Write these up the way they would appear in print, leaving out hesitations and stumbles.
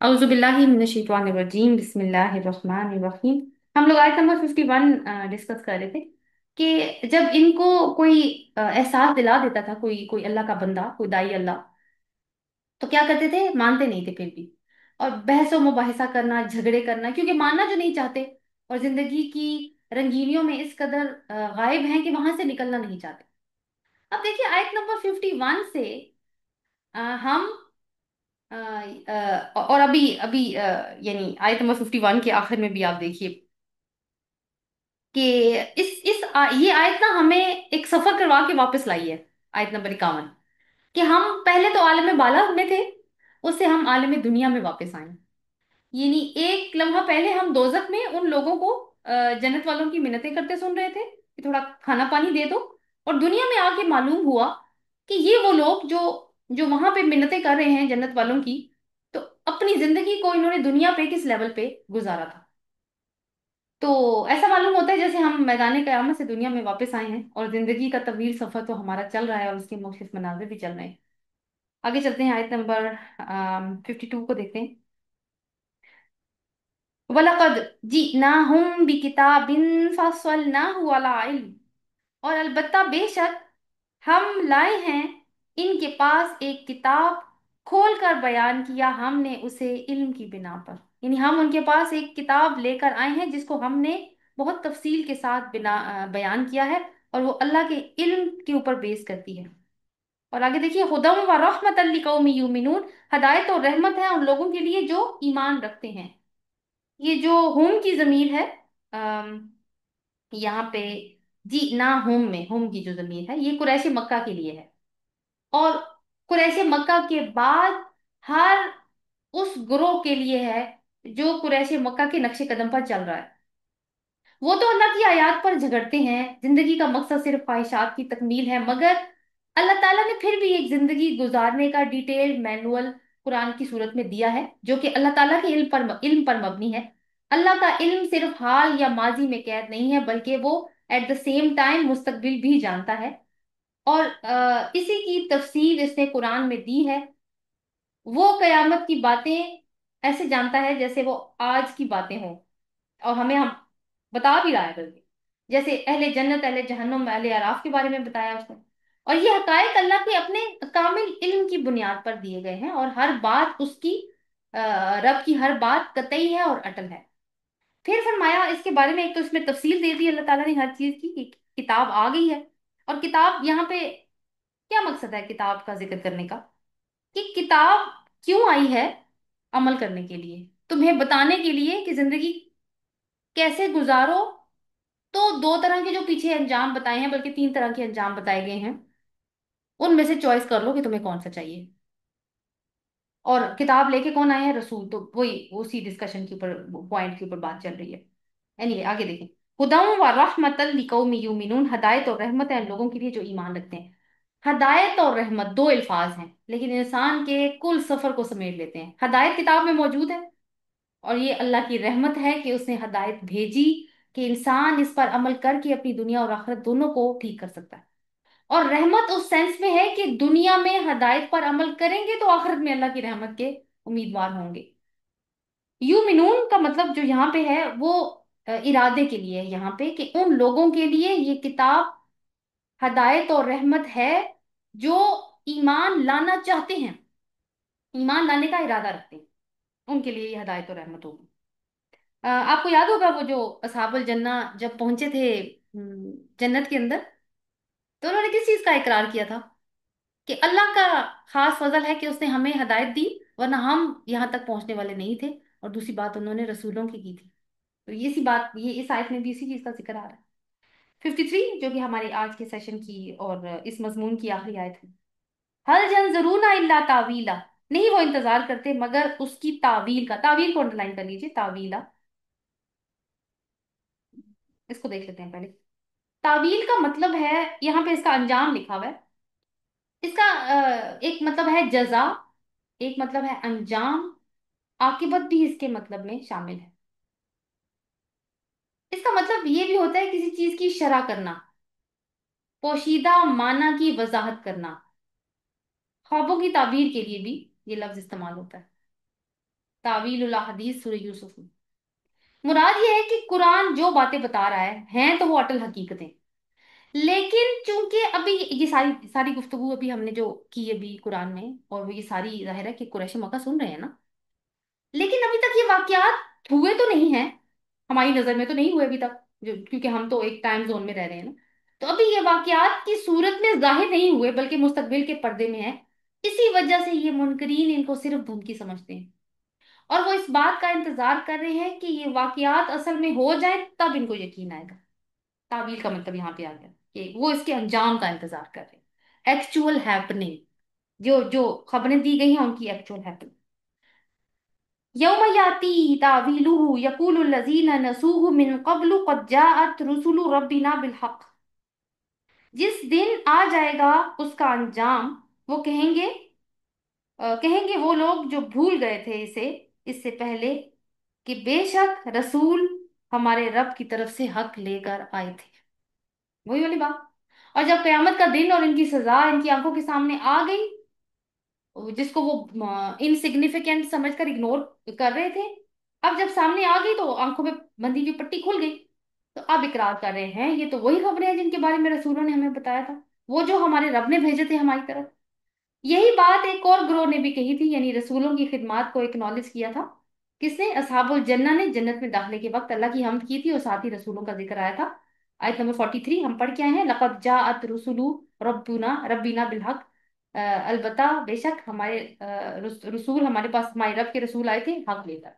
अऊज़ु बिल्लाहि मिनश रजीम बिस्मिल्लाहिर्रहमानिर्रहीम। हम लोग आयत नंबर 51 डिस्कस कर रहे थे कि जब इनको कोई एहसास दिला देता था, कोई कोई अल्लाह का बंदा, कोई दाई अल्लाह, तो क्या करते थे? मानते नहीं थे फिर भी, और बहसो मुबाहिसा करना, झगड़े करना, क्योंकि मानना जो नहीं चाहते, और जिंदगी की रंगीनियों में इस कदर गायब हैं कि वहां से निकलना नहीं चाहते। अब देखिए आयत नंबर 51 से हम और अभी अभी यानी आयत नंबर 51 के आखिर में भी आप देखिए कि ये आयत ना हमें एक सफर करवा के वापस लाई है। आयत नंबर 51 कि हम पहले तो आलम बाला में थे, उससे हम आलम दुनिया में वापस आए। यानी एक लम्हा पहले हम दोजख में उन लोगों को जन्नत वालों की मिन्नतें करते सुन रहे थे कि थोड़ा खाना पानी दे दो, और दुनिया में आके मालूम हुआ कि ये वो लोग जो जो वहां पे मिन्नतें कर रहे हैं जन्नत वालों की, तो अपनी जिंदगी को इन्होंने दुनिया पे किस लेवल पे गुजारा था। तो ऐसा मालूम होता है जैसे हम मैदान कयामत से दुनिया में वापस आए हैं, और जिंदगी का तवील सफर तो हमारा चल रहा है, और उसके मुख्तलिफ मनाजिर भी चल रहे हैं। आगे चलते हैं, आयत नंबर 52 को देखते हैं। वलकद जिनाहुम बिकिताबिन फसलनाहु अला इल्म, और अलबत्ता बेशक हम लाए हैं इनके पास एक किताब, खोल कर बयान किया हमने उसे इल्म की बिना पर। यानी हम उनके पास एक किताब लेकर आए हैं जिसको हमने बहुत तफसील के साथ बयान किया है, और वो अल्लाह के इल्म के ऊपर बेस करती है। और आगे देखिए, हुदम व रहमतल लिकौमी युमिनून, हदायत और रहमत है उन लोगों के लिए जो ईमान रखते हैं। ये जो होम की जमीर है, यहाँ पे जी ना होम में होम की जो जमीर है, ये कुरैशी मक्का के लिए है। और कुरैशी मक्का के बाद हर उस ग्रोह के लिए है जो कुरैशी मक्का के नक्शे कदम पर चल रहा है। वो तो अल्लाह की आयत पर झगड़ते हैं, जिंदगी का मकसद सिर्फ ख्वाहिशात की तकमील है, मगर अल्लाह ताला ने फिर भी एक जिंदगी गुजारने का डिटेल्ड मैनुअल कुरान की सूरत में दिया है, जो कि अल्लाह ताला के इल्म पर मबनी है। अल्लाह का इल्म सिर्फ हाल या माजी में कैद नहीं है, बल्कि वो एट द सेम टाइम मुस्तकबिल भी जानता है। और इसी की तफसील इसने कुरान में दी है। वो कयामत की बातें ऐसे जानता है जैसे वो आज की बातें हों, और हमें हम बता भी रहा है, बल्कि जैसे अहले जन्नत, अहले जहन्नुम, अहले आराफ के बारे में बताया उसने। और ये हकायक अल्लाह के अपने कामिल इल्म की बुनियाद पर दिए गए हैं, और हर बात उसकी रब की हर बात कतई है और अटल है। फिर फरमाया इसके बारे में, एक तो इसमें तफसील दे दी अल्लाह ताला ने हर चीज की कि किताब आ गई है। और किताब यहाँ पे क्या मकसद है किताब का जिक्र करने का? कि किताब क्यों आई है? अमल करने के लिए, तुम्हें बताने के लिए कि जिंदगी कैसे गुजारो। तो दो तरह के जो पीछे अंजाम बताए हैं, बल्कि तीन तरह के अंजाम बताए गए हैं, उनमें से चॉइस कर लो कि तुम्हें कौन सा चाहिए। और किताब लेके कौन आए हैं? रसूल। तो वही उसी डिस्कशन के ऊपर, पॉइंट के ऊपर बात चल रही है। एनीवे, आगे देखें। हुदाम व रहमतल लिकौमी युमिनून, हदायत और रहमत है लोगों के लिए जो ईमान रखते हैं। हदायत और रहमत दो अल्फाज हैं, लेकिन इंसान के कुल सफर को समेट लेते हैं। हदायत किताब में मौजूद है, और ये अल्लाह की रहमत है कि उसने हदायत भेजी कि इंसान इस पर अमल करके अपनी दुनिया और आखिरत दोनों को ठीक कर सकता है। और रहमत उस सेंस में है कि दुनिया में हदायत पर अमल करेंगे तो आखिरत में अल्लाह की रहमत के उम्मीदवार होंगे। युमिनून का मतलब जो यहाँ पे है वो इरादे के लिए है, यहाँ पे कि उन लोगों के लिए ये किताब हदायत और रहमत है जो ईमान लाना चाहते हैं, ईमान लाने का इरादा रखते हैं, उनके लिए ये हदायत और रहमत होगी। आपको याद होगा वो जो असहाबुल जन्ना जब पहुंचे थे जन्नत के अंदर, तो उन्होंने किस चीज का इकरार किया था? कि अल्लाह का खास फजल है कि उसने हमें हदायत दी, वरना हम यहाँ तक पहुंचने वाले नहीं थे। और दूसरी बात उन्होंने रसूलों की थी। तो ये सी बात, ये इस आयत में भी इसी चीज का जिक्र आ रहा है। 53, जो कि हमारे आज के सेशन की और इस मजमून की आखिरी आयत है। हल जंजरूना इल्ला तावीला, नहीं वो इंतजार करते मगर उसकी तावील का। तावील को अंडरलाइन कर लीजिए, तावीला। इसको देख लेते हैं पहले। तावील का मतलब है, यहाँ पे इसका अंजाम लिखा हुआ है। इसका एक मतलब है जजा, एक मतलब है अंजाम, आकिबत भी इसके मतलब में शामिल है। इसका मतलब ये भी होता है किसी चीज की शरह करना, पोशीदा माना की वजाहत करना। ख्वाबों की ताबीर के लिए भी ये लफ्ज इस्तेमाल होता है। तावील अहदीस सूरह यूसुफ में। मुराद ये है कि कुरान जो बातें बता रहा है हैं तो वो अटल हकीकतें। लेकिन चूंकि अभी ये सारी सारी गुफ्तगू अभी हमने जो की अभी कुरान में, और वो ये सारी जाहिर है कि कुरैश मक्का सुन रहे हैं ना, लेकिन अभी तक ये वाकयात हुए तो नहीं है, हमारी नजर में तो नहीं हुए अभी तक, जो क्योंकि हम तो एक टाइम जोन में रह रहे हैं ना। तो अभी ये वाकयात की सूरत में जाहिर नहीं हुए बल्कि मुस्तकबिल के पर्दे में है। इसी वजह से ये मुनकरीन इनको सिर्फ धमकी समझते हैं, और वो इस बात का इंतजार कर रहे हैं कि ये वाकयात असल में हो जाए तब इनको यकीन आएगा। तावील का मतलब यहाँ पे आ गया कि वो इसके अंजाम का इंतजार कर रहे हैं, एक्चुअल हैपनिंग, जो जो खबरें दी गई हैं उनकी एक्चुअल हैपनिंग। यौम याती तावीलुहु यकूलु लजीना नसूहु मिन कब्लु कद जाअत रुसुलु रब्बिना बिल हक। जिस दिन आ जाएगा उसका अंजाम, वो कहेंगे, कहेंगे वो लोग जो भूल गए थे इसे इससे पहले, कि बेशक रसूल हमारे रब की तरफ से हक लेकर आए थे। वही वाली बात। और जब कयामत का दिन और इनकी सजा इनकी आंखों के सामने आ गई, जिसको वो इनसिग्निफिकेंट समझकर इग्नोर कर रहे थे, अब जब सामने आ गई तो आंखों में बंधी हुई पट्टी खुल गई। तो अब इकरार कर रहे हैं ये तो वही खबरें हैं जिनके बारे में रसूलों ने हमें बताया था, वो जो हमारे रब ने भेजे थे हमारी तरफ। यही बात एक और ग्रोह ने भी कही थी, यानी रसूलों की खिदमात को एक्नॉलेज किया था। किसने? असहाबुल जन्ना ने जन्नत में दाखिले के वक्त अल्लाह की हम्द की थी और साथ ही रसूलों का जिक्र आया था। आयत नंबर 43 हम पढ़ के आए हैं, लक़द जाअत रुसुलु रब्बुना रब्बिना बिल हक। अलबत्ता बेशक हमारे रसूल हमारे पास, हमारे रब के रसूल आए थे हक लेकर।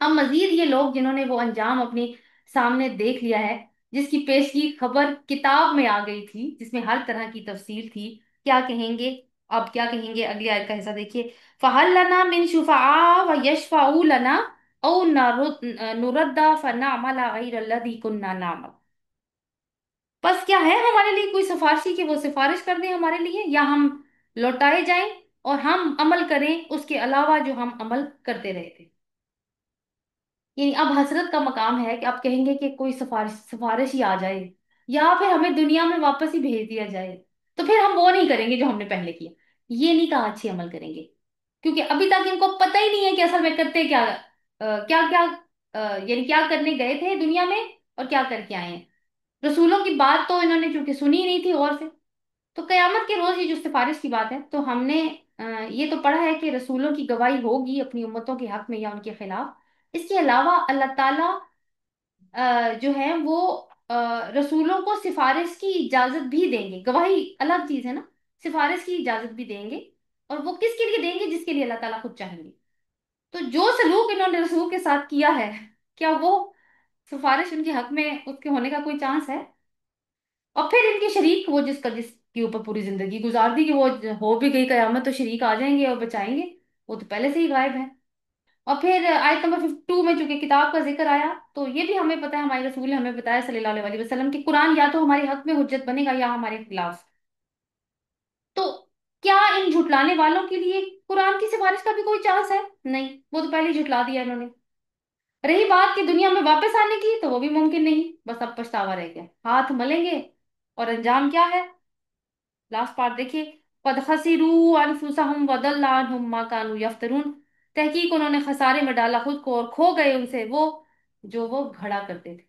अब मजीद ये लोग जिन्होंने वो अंजाम अपने सामने देख लिया है, जिसकी पेशगी खबर किताब में आ गई थी जिसमें हर तरह की तफसील थी, क्या कहेंगे? अब क्या कहेंगे? अगली आयत का हिस्सा देखिए, फहल लना मिन शुफा व यशफाउ लना औ नुरद्दा फनअमल गैरल्लज़ी कुन्ना नामल। बस क्या है हमारे लिए कोई सिफारिशी कि वो सिफारिश कर दें हमारे लिए, या हम लौटाए जाएं और हम अमल करें उसके अलावा जो हम अमल करते रहे थे। यानी अब हसरत का मकाम है कि आप कहेंगे कि कोई सिफारिश सिफारिश ही आ जाए, या फिर हमें दुनिया में वापस ही भेज दिया जाए, तो फिर हम वो नहीं करेंगे जो हमने पहले किया। ये नहीं कहा अच्छे अमल करेंगे, क्योंकि अभी तक इनको पता ही नहीं है कि असल में करते क्या, क्या क्या, यानी क्या करने गए थे दुनिया में और क्या करके आए हैं। रसूलों की बात तो इन्होंने चूंकि सुनी ही नहीं थी और से। तो कयामत के रोज ये जो सिफारिश की बात है, तो हमने ये तो पढ़ा है कि रसूलों की गवाही होगी अपनी उम्मतों के हक में या उनके खिलाफ। इसके अलावा अल्लाह ताला जो है वो रसूलों को सिफारिश की इजाजत भी देंगे। गवाही अलग चीज है ना, सिफारिश की इजाजत भी देंगे। और वो किसके लिए देंगे? जिसके लिए अल्लाह ताला खुद चाहेंगे। तो जो सलूक इन्होंने रसूल के साथ किया है, क्या वो सिफारिश उनके हक में उसके होने का कोई चांस है? और फिर इनके शरीक, वो जिसके ऊपर पूरी जिंदगी गुजार दी कि वो हो भी गई कयामत तो शरीक आ जाएंगे और बचाएंगे, वो तो पहले से ही गायब है। और फिर आयत नंबर 52 में चूंकि किताब का जिक्र आया, तो ये भी हमें पता है, हमारे रसूल ने हमें बताया सल्लल्लाहु अलैहि वसल्लम कि कुरान या तो हमारे हक में हुज्जत बनेगा या हमारे खिलाफ। तो क्या इन झुटलाने वालों के लिए कुरान की सिफारिश का भी कोई चांस है? नहीं, वो तो पहले ही झुटला दिया इन्होंने। रही बात कि दुनिया में वापस आने की, तो वो भी मुमकिन नहीं, बस अब पछतावा रह गया, हाथ मलेंगे। और अंजाम क्या है? लास्ट पार्ट देखिए, कद खसिरू अनफुसहुम वदल्ला अन्हुम मा कानू यफ्तरून। तहकीक उन्होंने खसारे में डाला खुद को और खो गए उनसे वो जो वो घड़ा करते थे।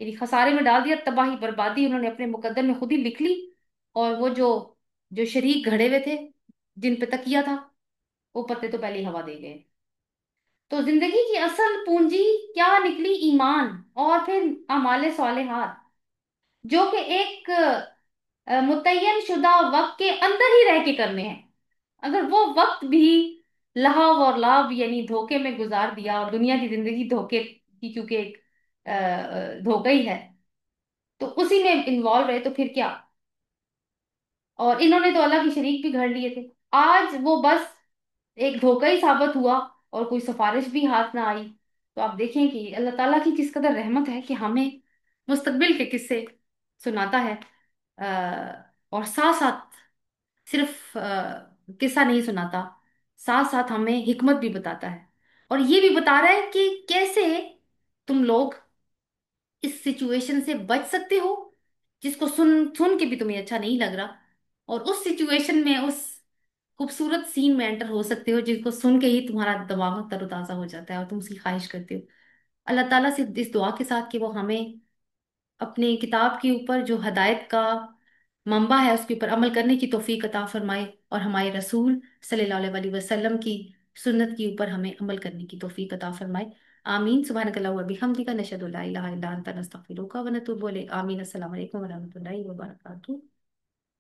यानी खसारे में डाल दिया, तबाही बर्बादी उन्होंने अपने मुकद्दर में खुद ही लिख ली। और वो जो जो शरीक घड़े हुए थे, जिन पे तकिया था, वो पत्ते तो पहले ही हवा दे गए। तो जिंदगी की असल पूंजी क्या निकली? ईमान और फिर अमाले सालेहात, जो कि एक मुतय्यन शुदा वक्त के अंदर ही रह के करने हैं। अगर वो वक्त भी लहाव और लाभ यानी धोखे में गुजार दिया, और दुनिया की जिंदगी धोखे की क्योंकि एक धोखा ही है, तो उसी में इन्वॉल्व रहे तो फिर क्या? और इन्होंने तो अल्लाह की शरीक भी घर लिए थे। आज वो बस एक धोखा ही साबित हुआ और कोई सिफारिश भी हाथ ना आई। तो आप देखें कि अल्लाह ताला की किस कदर रहमत है कि हमें मुस्तकबिल के किस्से सुनाता है, और साथ साथ सिर्फ किस्सा नहीं सुनाता, साथ साथ हमें हिकमत भी बताता है। और ये भी बता रहा है कि कैसे तुम लोग इस सिचुएशन से बच सकते हो, जिसको सुन सुन के भी तुम्हें अच्छा नहीं लग रहा, और उस सिचुएशन में उस खूबसूरत सीन में एंटर हो सकते हो, जिसको सुन के ही तुम्हारा दिमाग तरोताजा हो जाता है और तुम उसकी ख्वाहिश करते हो। अल्लाह ताला से इस दुआ के साथ कि वो हमें अपने किताब के ऊपर जो हदायत का मंबा है उसके ऊपर अमल करने की तौफीक अता फरमाए, और हमारे रसूल सल्लल्लाहु अलैहि वसल्लम की सुन्नत के ऊपर हमें अमल करने की तौफीक अता फरमाए। आमीन। सुबहानक अल्लाहु व बिहम्दिका नशहदु ला इलाहा इल्ला अंता नस्तगफिरुका व नतूबु इलैक। आमीन। अस्सलाम वालेकुम व रहमतुल्लाहि व बरकातहू।